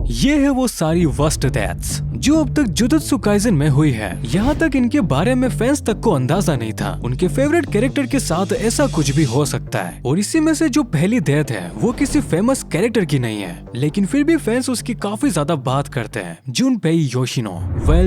ये है वो सारी वर्स्ट डेथ्स जो अब तक जुजुत्सु काइसेन में हुई है। यहाँ तक इनके बारे में फैंस तक को अंदाजा नहीं था। उनके फेवरेट कैरेक्टर के साथ ऐसा कुछ भी हो सकता है। और इसी में से जो पहली डेथ है वो किसी फेमस कैरेक्टर की नहीं है, लेकिन फिर भी फैंस उसकी काफी ज्यादा बात करते हैं। जुनपेई योशिनो।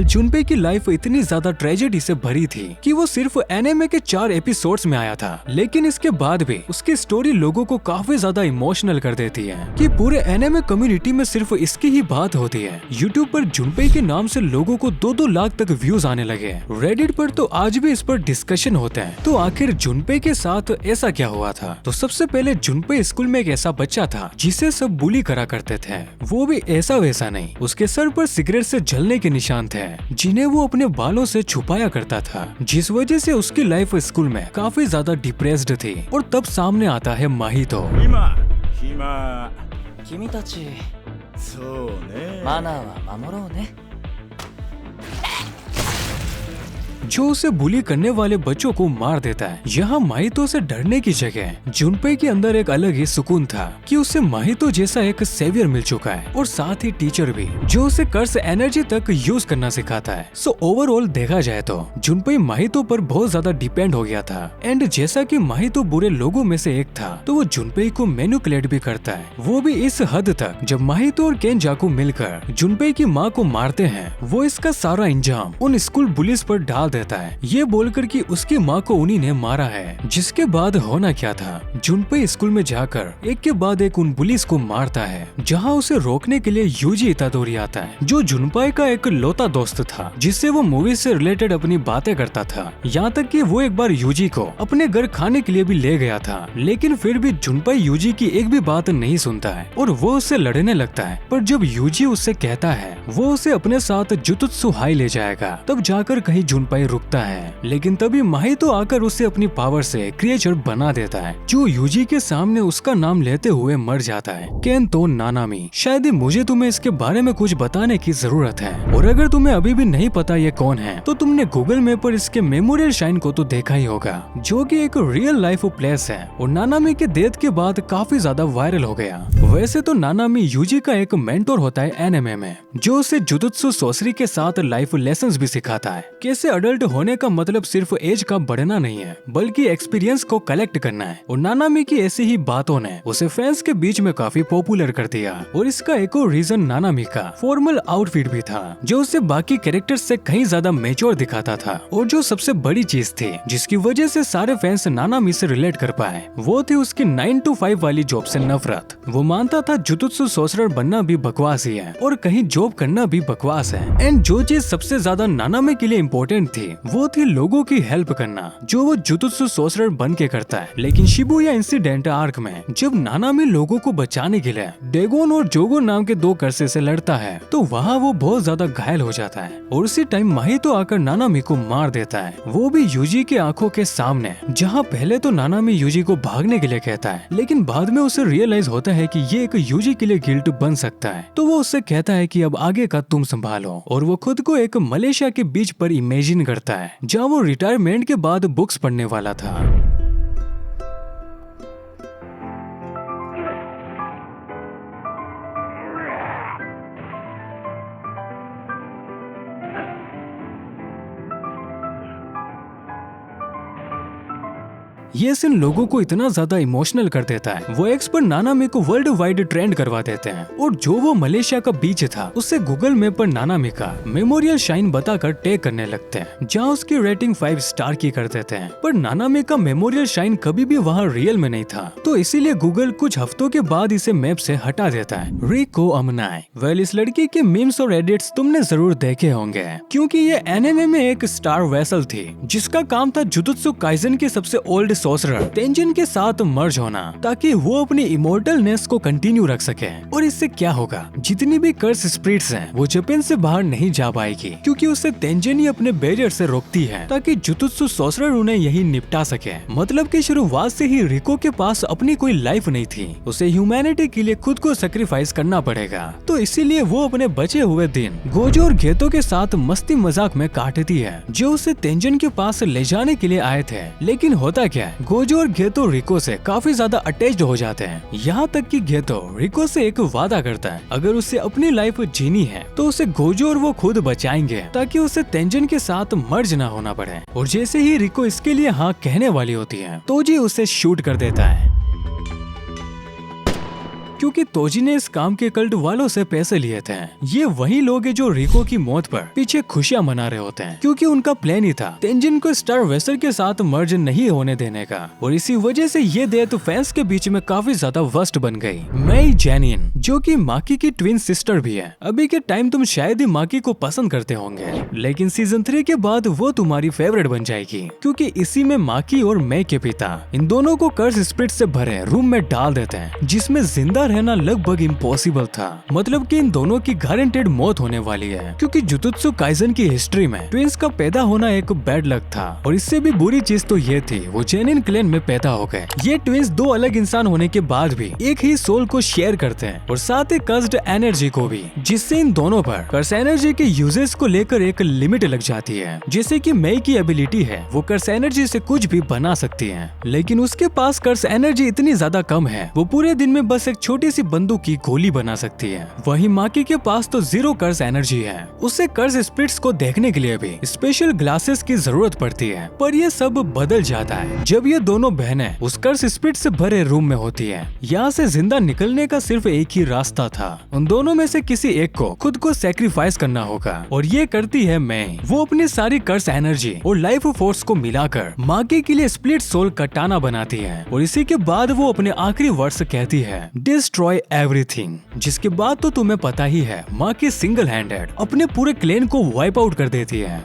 जुनपेई की लाइफ इतनी ज्यादा ट्रेजेडी से भरी थी कि वो सिर्फ एनिमे के 4 एपिसोड्स में आया था, लेकिन इसके बाद भी उसकी स्टोरी लोगों को काफी ज्यादा इमोशनल कर देती है कि पूरे एनिमे कम्युनिटी में सिर्फ इसकी ही बात होती है। यूट्यूब पर जुनपेई के नाम से लोगों को 2-2 लाख तक व्यूज आने लगे। रेडिट पर तो आज भी इस पर डिस्कशन होते हैं। तो आखिर जुनपेई के साथ ऐसा क्या हुआ था? तो सबसे पहले जुनपेई स्कूल में एक ऐसा बच्चा था जिसे सब बुली करा करते थे। वो भी ऐसा वैसा नहीं, उसके सर पर सिगरेट से जलने के निशान थे जिन्हें वो अपने बालों से छुपाया करता था, जिस वजह से उसकी लाइफ स्कूल में काफी ज्यादा डिप्रेस्ड थी। और तब सामने आता है माहितो। 君たちそうねマナーは守ろうね जो उसे बुली करने वाले बच्चों को मार देता है। यहाँ माहितो से डरने की जगह जुनपेई के अंदर एक अलग ही सुकून था कि उसे माहितो जैसा एक सेवियर मिल चुका है और साथ ही टीचर भी जो उसे कर्स एनर्जी तक यूज करना सिखाता है। सो ओवरऑल देखा जाए तो जुनपेई माहितो पर बहुत ज्यादा डिपेंड हो गया था। एंड जैसा कि माहितो बुरे लोगों में से एक था तो वो जुनपेई को मैनिपुलेट भी करता है, वो भी इस हद तक जब माहितो और केनजाकू मिलकर जुनपेई की माँ को मारते हैं वो इसका सारा इंजाम उन स्कूल पुलिस पर डाल देता है, ये बोलकर कि उसकी माँ को उन्हीं ने मारा है। जिसके बाद होना क्या था, जुनपेई स्कूल में जाकर एक के बाद एक उन पुलिस को मारता है, जहाँ उसे रोकने के लिए यूजी इतादोरी आता है जो जुनपेई का एक लौता दोस्त था जिससे वो मूवी से रिलेटेड अपनी बातें करता था। यहाँ तक कि वो एक बार यूजी को अपने घर खाने के लिए भी ले गया था, लेकिन फिर भी जुनपेई यूजी की एक भी बात नहीं सुनता है और वो उससे लड़ने लगता है। पर जब यूजी उससे कहता है वो उसे अपने साथ जुजुत्सु हाई ले जाएगा, तब जाकर कहीं जुनपेई रुकता है। लेकिन तभी माहितो आकर उसे अपनी पावर से क्रिएचर बना देता है जो यूजी के सामने उसका नाम लेते हुए मर जाता है, केंतो नानामी। शायद ही मुझे तुम्हें इसके बारे में कुछ बताने की जरूरत है, और अगर तुम्हें अभी भी नहीं पता ये कौन है तो तुमने गूगल मैप पर इसके मेमोरियल शाइन को तो देखा ही होगा, जो कि एक रियल लाइफ प्लेस है और नानामी के डेथ के बाद काफी ज्यादा वायरल हो गया। वैसे तो नानामी यूजी का एक मेंटोर होता है एनिमे में, जो उसे जुजुत्सु सोसरी के साथ लाइफ लेसन्स भी सिखाता है। कैसे अडल्ट होने का मतलब सिर्फ एज का बढ़ना नहीं है बल्कि एक्सपीरियंस को कलेक्ट करना है। और नानामी की ऐसी ही बातों ने उसे फैंस के बीच में काफी पॉपुलर कर दिया। और इसका एक और रीजन नानामी का फॉर्मल आउटफिट भी था जो उसे बाकी कैरेक्टर्स से कहीं ज्यादा मैच्योर दिखाता था। और जो सबसे बड़ी चीज थी जिसकी वजह से सारे फैंस नानामी से रिलेट कर पाए वो थी उसकी 9 to 5 वाली जॉब से नफरत। वो मानता था जुजुत्सु सोर्सरर बनना भी बकवास ही है और कहीं जॉब करना भी बकवास है। एंड जो चीज सबसे ज्यादा नानामी के लिए इम्पोर्टेंट थी वो थी लोगों की हेल्प करना, जो वो जुजुत्सु सोर्सरर बन के करता है। लेकिन शिबुया इंसिडेंट आर्क में जब नानामी लोगों को बचाने के लिए डेगोन और जोगोन नाम के 2 कर्से से लड़ता है तो वहाँ वो बहुत ज्यादा घायल हो जाता है और उसी टाइम माहितो आकर नानामी को मार देता है, वो भी यूजी के आंखों के सामने। जहाँ पहले तो नानामी यूजी को भागने के लिए कहता है, लेकिन बाद में उसे रियलाइज होता है कि ये एक यूजी के लिए गिल्ट बन सकता है, तो वो उससे कहता है कि अब आगे का तुम संभालो। और वो खुद को एक मलेशिया के बीच पर इमेजिन करता है जहाँ वो रिटायरमेंट के बाद बुक्स पढ़ने वाला था। ये सीन लोगों को इतना ज्यादा इमोशनल कर देता है वो एक्स पर नानामी को वर्ल्ड वाइड ट्रेंड करवा देते हैं। और जो वो मलेशिया का बीच था उससे गूगल मैप पर नानामी का मेमोरियल शाइन बताकर टैग करने लगते हैं, जहाँ उसकी रेटिंग 5 स्टार की कर देते हैं। पर नानामी का मेमोरियल शाइन कभी भी वहाँ रियल में नहीं था, तो इसीलिए गूगल कुछ हफ्तों के बाद इसे मैप से हटा देता है। रिको अमनाई। इस लड़की के मीम्स और एडिट्स तुमने जरूर देखे होंगे, क्योंकि ये एनिमे में एक स्टार वेसल थी जिसका काम था जुजुत्सु काइसेन के सबसे ओल्ड सोर्सरर तेंजिन के साथ मर्ज होना, ताकि वो अपनी इमोर्टलनेस को कंटिन्यू रख सके। और इससे क्या होगा, जितनी भी कर्स स्पिरिट्स हैं वो जापान से बाहर नहीं जा पाएगी, क्योंकि उसे तेंजिन ही अपने बैरियर से रोकती है ताकि जुजुत्सु सोर्सरर उन्हें यही निपटा सके। मतलब कि शुरुआत से ही रिको के पास अपनी कोई लाइफ नहीं थी, उसे ह्यूमैनिटी के लिए खुद को सेक्रीफाइस करना पड़ेगा। तो इसीलिए वो अपने बचे हुए दिन गोजो और गेतो के साथ मस्ती मजाक में काटती है, जो उसे तेंजिन के पास ले जाने के लिए आए थे। लेकिन होता क्या है गोजो और गेतो रिको से काफी ज्यादा अटैच्ड हो जाते हैं। यहाँ तक कि गेतो रिको से एक वादा करता है, अगर उसे अपनी लाइफ जीनी है तो उसे गोजो और वो खुद बचाएंगे ताकि उसे तेंजिन के साथ मर्ज ना होना पड़े। और जैसे ही रिको इसके लिए हाँ कहने वाली होती है, तोजी उसे शूट कर देता है क्योंकि तोजी ने इस काम के कल्ट वालों से पैसे लिए थे। ये वही लोग हैं जो रिको की मौत पर पीछे खुशियां मना रहे होते हैं, क्योंकि उनका प्लान ही था तेंजिन को स्टार वेसल के साथ मर्ज नहीं होने देने का। और इसी वजह से ये डेथ फैंस के बीच में काफी ज्यादा वर्स्ट बन गई। मई जेनिन जो कि माकी की ट्विन सिस्टर भी है, अभी के टाइम तुम शायद ही माकी को पसंद करते होंगे, लेकिन सीजन 3 के बाद वो तुम्हारी फेवरेट बन जाएगी, क्योंकि इसी में माकी और मई के पिता इन दोनों को कर्स स्पिरिट से भरे रूम में डाल देते हैं, जिसमें जिंदा रहना लगभग इम्पॉसिबल था। मतलब कि इन दोनों की गारंटेड मौत होने वाली है, क्योंकि जुजुत्सु काइजन की हिस्ट्री में ट्विंस का पैदा होना एक बैड लक था। और इससे भी बुरी चीज तो ये थी वो जेनिन क्लैन में पैदा हो गए। ये ट्विंस दो अलग इंसान होने के बाद भी एक ही सोल को शेयर करते हैं और साथ ही कर्स्ड एनर्जी को भी, जिससे इन दोनों पर कर्स एनर्जी के यूजेस को लेकर एक लिमिट लग जाती है। जैसे कि मई की एबिलिटी है वो कर्स एनर्जी से कुछ भी बना सकती है, लेकिन उसके पास कर्स एनर्जी इतनी ज्यादा कम है वो पूरे दिन में बस एक छोटी सी बंदूक की गोली बना सकती है। वहीं माकी के पास तो 0 कर्स एनर्जी है, उसे कर्स स्पिरिट्स को देखने के लिए भी स्पेशल ग्लासेस की जरूरत पड़ती है। पर ये सब बदल जाता है जब ये दोनों बहनें उस कर्स स्पिरिट से भरे रूम में होती है। यहाँ से जिंदा निकलने का सिर्फ एक ही रास्ता था, उन दोनों में से किसी एक को खुद को सेक्रीफाइस करना होगा, और ये करती है मई। वो अपनी सारी कर्स एनर्जी और लाइफ फोर्स को मिलाकर माकी के लिए स्प्लिट सोल कटाना बनाती है, और इसी के बाद वो अपने आखिरी वर्ड्स कहती है, डिस्ट्रॉय एवरीथिंग। जिसके बाद तो तुम्हें पता ही है माकी सिंगल हैंडेड अपने पूरे क्लैन को वाइप आउट कर देती है।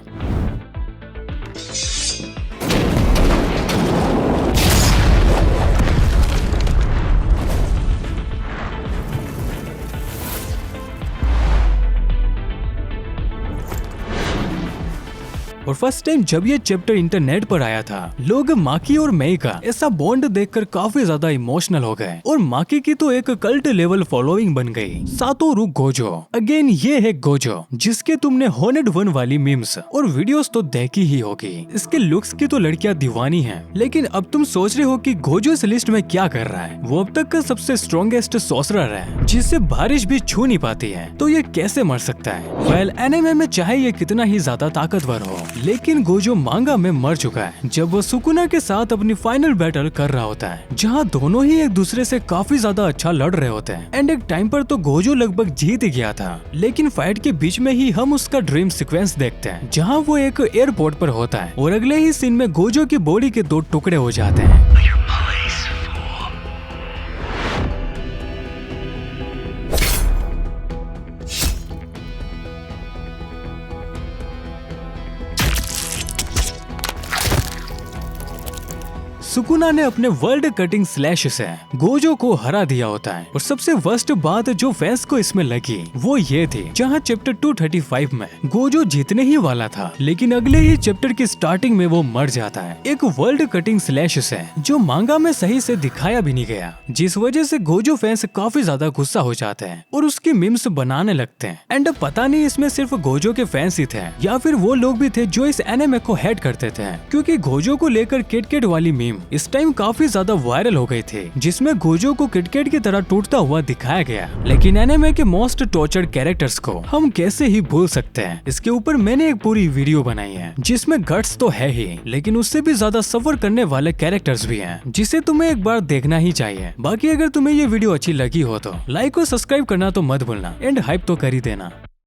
और फर्स्ट टाइम जब ये चैप्टर इंटरनेट पर आया था, लोग माकी और मई का ऐसा बॉन्ड देखकर काफी ज्यादा इमोशनल हो गए, और माकी की तो एक कल्ट लेवल फॉलोइंग बन गई। सातोरु गोजो, अगेन ये है गोजो जिसके तुमने हॉनेड 1 वाली मीम्स और वीडियोस तो देखी ही होगी। इसके लुक्स की तो लड़कियां दीवानी हैं, लेकिन अब तुम सोच रहे हो कि गोजो इस लिस्ट में क्या कर रहा है। वो अब तक का सबसे स्ट्रॉन्गेस्ट सॉर्सरर है, जिससे बारिश भी छू नहीं पाती है, तो ये कैसे मर सकता है। वेल एनिमे में चाहे ये कितना ही ज्यादा ताकतवर हो, लेकिन गोजो मांगा में मर चुका है जब वो सुकुना के साथ अपनी फाइनल बैटल कर रहा होता है, जहां दोनों ही एक दूसरे से काफी ज्यादा अच्छा लड़ रहे होते हैं। एंड एक टाइम पर तो गोजो लगभग जीत ही गया था, लेकिन फाइट के बीच में ही हम उसका ड्रीम सीक्वेंस देखते हैं, जहां वो एक एयरपोर्ट पर होता है और अगले ही सीन में गोजो की बॉडी के 2 टुकड़े हो जाते हैं। सुकुना ने अपने वर्ल्ड कटिंग स्लैश से गोजो को हरा दिया होता है, और सबसे वर्स्ट बात जो फैंस को इसमें लगी वो ये थी, जहां चैप्टर 235 में गोजो जीतने ही वाला था, लेकिन अगले ही चैप्टर की स्टार्टिंग में वो मर जाता है एक वर्ल्ड कटिंग स्लैश से, जो मांगा में सही से दिखाया भी नहीं गया, जिस वजह से गोजो फैंस काफी ज्यादा गुस्सा हो जाते हैं और उसकी मीम्स बनाने लगते हैं। एंड पता नहीं इसमें सिर्फ गोजो के फैंस ही थे या फिर वो लोग भी थे जो इस एनिमे को हेट करते थे, क्योंकि गोजो को लेकर किटकैट वाली मीम इस टाइम काफी ज्यादा वायरल हो गए थे, जिसमें गोजो को किटकैट की तरह टूटता हुआ दिखाया गया। लेकिन एनिमे के मोस्ट टॉर्चर्ड कैरेक्टर्स को हम कैसे ही भूल सकते हैं। इसके ऊपर मैंने एक पूरी वीडियो बनाई है, जिसमें गट्स तो है ही, लेकिन उससे भी ज्यादा सफर करने वाले कैरेक्टर्स भी हैं, जिसे तुम्हें एक बार देखना ही चाहिए। बाकी अगर तुम्हें ये वीडियो अच्छी लगी हो तो लाइक और सब्सक्राइब करना तो मत भूलना, एंड हाइप तो कर ही देना।